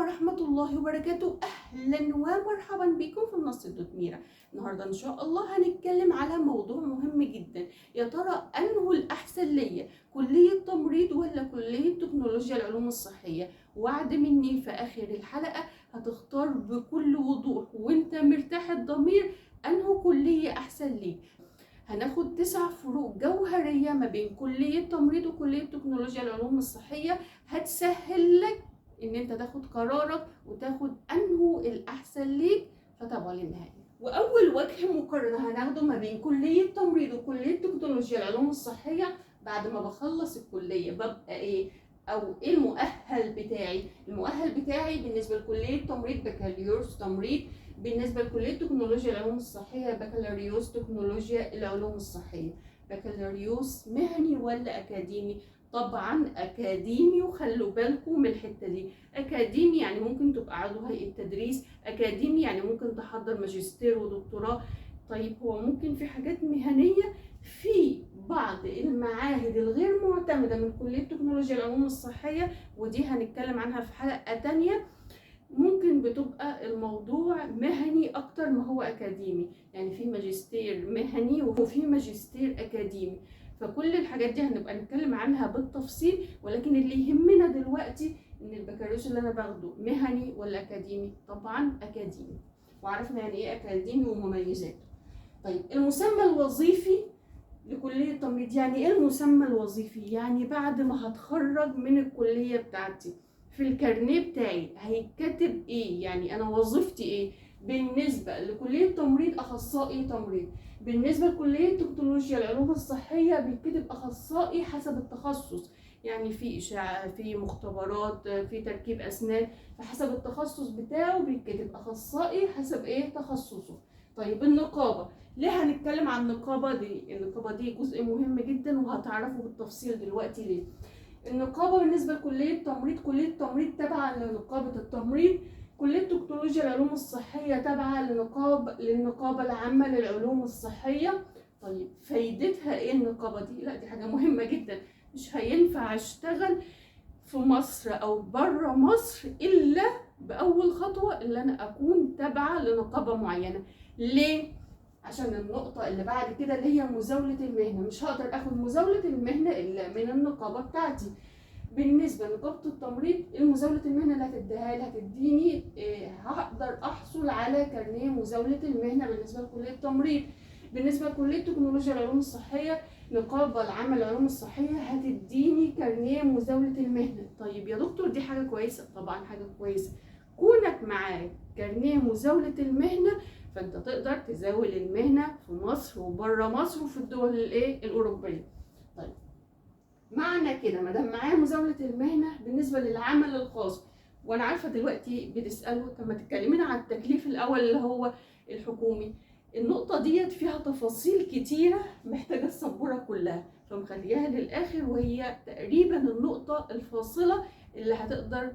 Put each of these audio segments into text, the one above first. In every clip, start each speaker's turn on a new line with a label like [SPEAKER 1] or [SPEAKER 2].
[SPEAKER 1] ورحمة الله وبركاته. أهلا ومرحبا بكم في منصة دوت ميرا. النهاردة إن شاء الله هنتكلم على موضوع مهم جدا. يا ترى أنه الأحسن ليا كلية تمريض ولا كلية تكنولوجيا العلوم الصحية؟ وعد مني في آخر الحلقة هتختار بكل وضوح وانت مرتاح الضمير أنه كلية أحسن ليك. هناخد 9 فروق جوهرية ما بين كلية تمريض وكلية تكنولوجيا العلوم الصحية هتسهل لك ان انت تاخد قرارك وتاخد انه الاحسن ليك، فتابعوا للنهاية. واول وجه مقارنة هناخده ما بين كلية تمريض وكلية تكنولوجيا العلوم الصحية بعد ما بخلص الكلية ببقى ايه او ايه المؤهل بتاعي. المؤهل بتاعي بالنسبة لكلية تمريض بكالوريوس تمريض، بالنسبة لكلية تكنولوجيا العلوم الصحية بكالوريوس تكنولوجيا العلوم الصحية. بكالوريوس مهني ولا أكاديمي؟ طبعا أكاديمي، وخلوا بالكم من الحتة دي. أكاديمي يعني ممكن تبقى عضو هيئة تدريس، أكاديمي يعني ممكن تحضر ماجستير ودكتوراه. طيب هو ممكن في حاجات مهنية في بعض المعاهد الغير معتمدة من كلية تكنولوجيا العلوم الصحية، ودي هنتكلم عنها في حلقة تانية. ممكن بتبقى الموضوع مهني اكتر ما هو اكاديمي، يعني في ماجستير مهني وفي ماجستير اكاديمي. فكل الحاجات دي هنبقى نتكلم عنها بالتفصيل، ولكن اللي يهمنا دلوقتي ان البكالوريوس اللي انا باخده مهني ولا اكاديمي. طبعا اكاديمي، وعرفنا يعني ايه اكاديمي ومميزاته. طيب المسمى الوظيفي لكلية تمريض، يعني ايه المسمى الوظيفي؟ يعني بعد ما هتخرج من الكلية بتاعتي في الكارنيه بتاعي هيتكتب ايه؟ يعني انا وظيفتي ايه؟ بالنسبة لكلية تمريض اخصائي تمريض، بالنسبة لكلية تكنولوجيا العلوم الصحية بيتكتب اخصائي حسب التخصص، يعني في اشعاع، في مختبرات، في تركيب اسنان، فحسب التخصص بتاعه بيتكتب اخصائي حسب ايه تخصصه. طيب النقابة، ليه هنتكلم عن النقابة دي؟ النقابة دي جزء مهم جدا وهتعرفوا بالتفصيل دلوقتي ليه. النقابة بالنسبة لكلية تمريض، كلية تمريض تابعة لنقابة التمريض، كلية تكنولوجيا العلوم الصحية تابعة للنقابة العامة للعلوم الصحية. طيب فايدتها ايه النقابة دي؟ لا دي حاجة مهمة جدا. مش هينفع اشتغل في مصر او بره مصر الا باول خطوة اللي انا اكون تابعة لنقابة معينة. ليه؟ عشان النقطة اللي بعد كده اللي هي مزاولة المهنة، مش هقدر اخد مزاولة المهنة الا من النقابة بتاعتي. بالنسبة لنقابة التمريض المزاولة المهنة اللي هتديها لي هتديني هقدر احصل على كارنيه مزاولة المهنة بالنسبة لكلية التمريض. بالنسبة لكلية تكنولوجيا العلوم الصحية نقابة العامة للعلوم الصحية هتديني كارنيه مزاولة المهنة. طيب يا دكتور دي حاجة كويسة، طبعا حاجة كويسة. كونك معاك كارنيه مزاولة المهنة فانت تقدر تزاول المهنة في مصر وبره مصر وفي الدول الأوروبية. طيب معنى كده ما دام معايا مزاولة المهنة بالنسبة للعمل الخاص، وانا عارفة دلوقتي بتسألوا طب ما تكلمينا عن التكليف الأول اللي هو الحكومي. النقطة ديت فيها تفاصيل كتيرة محتاجة السبورة كلها، فمخليها للآخر، وهي تقريبا النقطة الفاصلة اللي هتقدر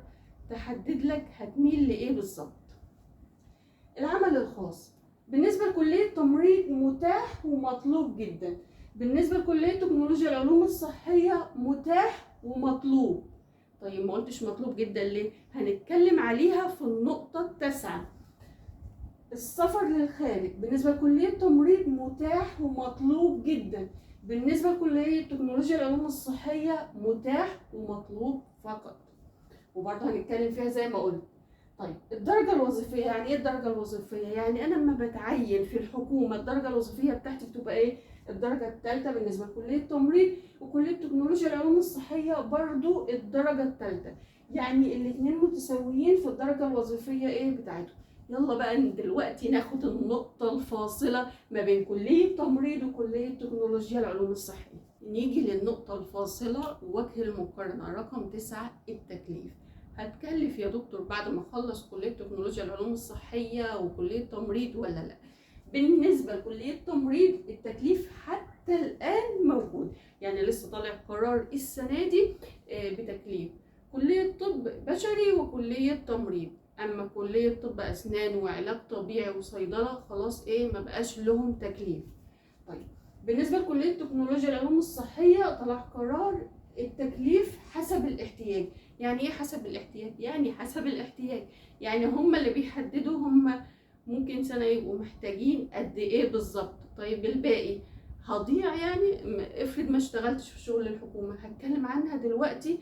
[SPEAKER 1] تحدد لك هتميل لإيه بالظبط. العمل الخاص بالنسبة لكلية تمريض متاح ومطلوب جدا، بالنسبة لكلية تكنولوجيا العلوم الصحية متاح ومطلوب. طيب ما قلتش مطلوب جدا ليه؟ هنتكلم عليها في النقطة 9. السفر للخارج بالنسبة لكلية تمريض متاح ومطلوب جدا، بالنسبة لكلية تكنولوجيا العلوم الصحية متاح ومطلوب فقط، وبرضه هنتكلم فيها زي ما قلت. طيب الدرجة الوظيفية، يعني ايه الدرجة الوظيفية؟ يعني انا لما بتعين في الحكومة الدرجة الوظيفية بتاعتي بتبقى ايه؟ الدرجة الثالثة بالنسبة لكلية تمريض، وكلية تكنولوجيا العلوم الصحية برضو الدرجة الثالثة، يعني الاثنين متساويين في الدرجة الوظيفية ايه بتاعتهم. يلا بقى دلوقتي ناخد النقطة الفاصلة ما بين كلية تمريض وكلية تكنولوجيا العلوم الصحية. نيجي للنقطة الفاصلة ووجه المقارنة رقم 9، التكليف. هتكلف يا دكتور بعد ما اخلص كليه تكنولوجيا العلوم الصحيه وكليه تمريض ولا لا؟ بالنسبه لكليه تمريض التكليف حتى الان موجود، يعني لسه طالع قرار السنه دي بتكليف كليه طب بشري وكليه تمريض. اما كليه طب اسنان وعلاج طبيعي وصيدله خلاص ما بقاش لهم تكليف. طيب بالنسبه لكليه تكنولوجيا العلوم الصحيه طلع قرار التكليف حسب الاحتياج، يعني ايه حسب الاحتياج؟ يعني حسب الاحتياج، يعني هم اللي بيحددوا هم ممكن سنة يبقوا محتاجين قد ايه بالظبط. طيب الباقي هضيع يعني؟ افرض ما اشتغلتش في شغل الحكومة، هتكلم عنها دلوقتي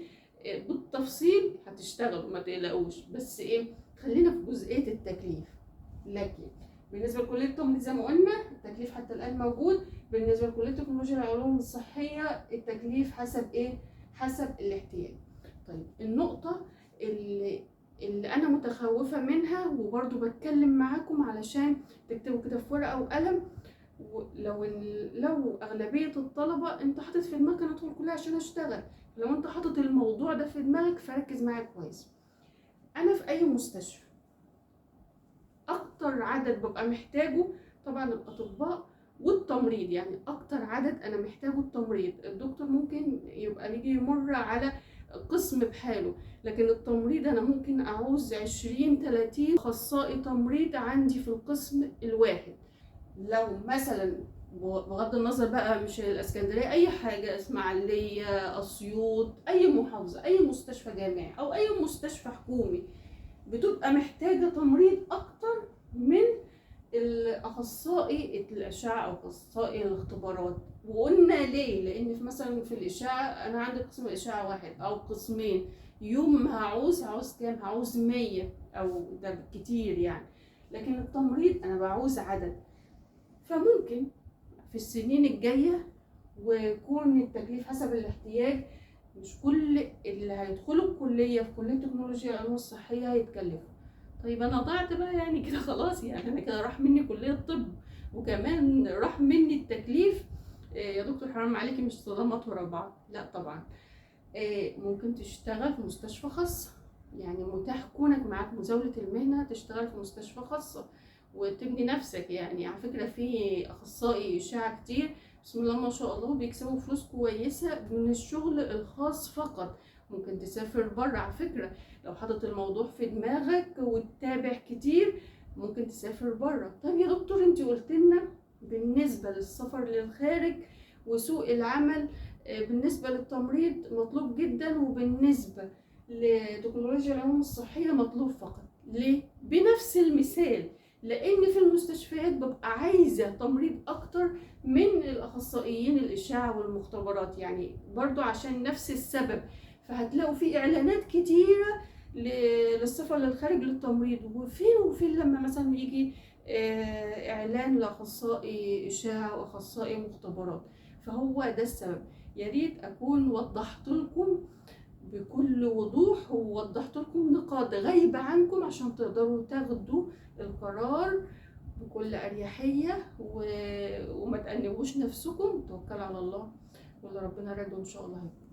[SPEAKER 1] بالتفصيل، هتشتغلوا ما تقلقوش، بس ايه، خلينا في جزئية التكليف. لكن بالنسبة لكلية التمريض زي ما قلنا التكليف حتى الآن موجود. بالنسبة لكلية تكنولوجيا العلوم الصحية التكليف حسب ايه؟ حسب الاحتياج. طيب النقطة اللي أنا متخوفة منها وبرضو بتكلم معاكم علشان تكتبوا كده في ورقة وقلم، لو أغلبية الطلبة أنت حاطط في دماغك أنا أدخل الكلية عشان أشتغل، لو أنت حاطط الموضوع ده في دماغك فركز معايا كويس. أنا في أي مستشفى أكتر عدد ببقى محتاجه طبعا الأطباء والتمريض، يعني أكتر عدد أنا محتاجه التمريض. الدكتور ممكن يبقى يجي يمر على قسم بحاله، لكن التمريض أنا ممكن أعوز 20-30 أخصائي تمريض عندي في القسم الواحد. لو مثلا بغض النظر بقى مش الاسكندريه، اي حاجه، اسماعيليه، اسيوط، اي محافظه، اي مستشفى جامعي او اي مستشفى حكومي بتبقى محتاجه تمريض اكتر من الاخصائي الاشعه او اخصائي الاختبارات. وقلنا ليه؟ لان في مثلا في الاشعه انا عندي قسم اشعه واحد او قسمين، يوم هعوز كام؟ هعوز 100 او ده بالكتير يعني. لكن التمريض انا بعوز عدد. فممكن في السنين الجاية ويكون التكليف حسب الاحتياج، مش كل اللي هيدخلوا الكلية في كلية تكنولوجيا العلوم الصحية هيتكلفوا. طيب أنا ضعت بقى يعني كده خلاص، يعني أنا كده راح مني كلية طب وكمان راح مني التكليف. يا دكتور حرام عليكي مش صدمات ورا بعض، لا طبعا. ممكن تشتغل في مستشفى خاصة، يعني متاح كونك معاك مزاولة المهنة تشتغل في مستشفى خاصة وتبني نفسك. يعني على فكرة في أخصائي إشعة كتير بسم الله ما شاء الله بيكسبوا فلوس كويسة من الشغل الخاص فقط. ممكن تسافر بره على فكرة، لو حاطط الموضوع في دماغك وتتابع كتير ممكن تسافر بره. طيب يا دكتور انت قلت لنا بالنسبة للسفر للخارج وسوق العمل بالنسبة للتمريض مطلوب جدا، وبالنسبة لتكنولوجيا العلوم الصحية مطلوب فقط. ليه؟ بنفس المثال، لأن في المستشفيات ببقى عايزة تمريض أكتر من الأخصائيين الإشعة والمختبرات، يعني برضو عشان نفس السبب. فهتلاقوا في إعلانات كتيرة للسفر للخارج للتمريض، وفين وفين لما مثلا يجي إعلان لأخصائي إشعة وأخصائي مختبرات. فهو ده السبب. يا ريت اكون وضحت لكم بكل وضوح ووضحت لكم نقاط غايبة عنكم عشان تقدروا تاخدوا القرار بكل اريحية وما تأنبوش نفسكم. توكلوا على الله واللي ربنا راده ان شاء الله هيكون.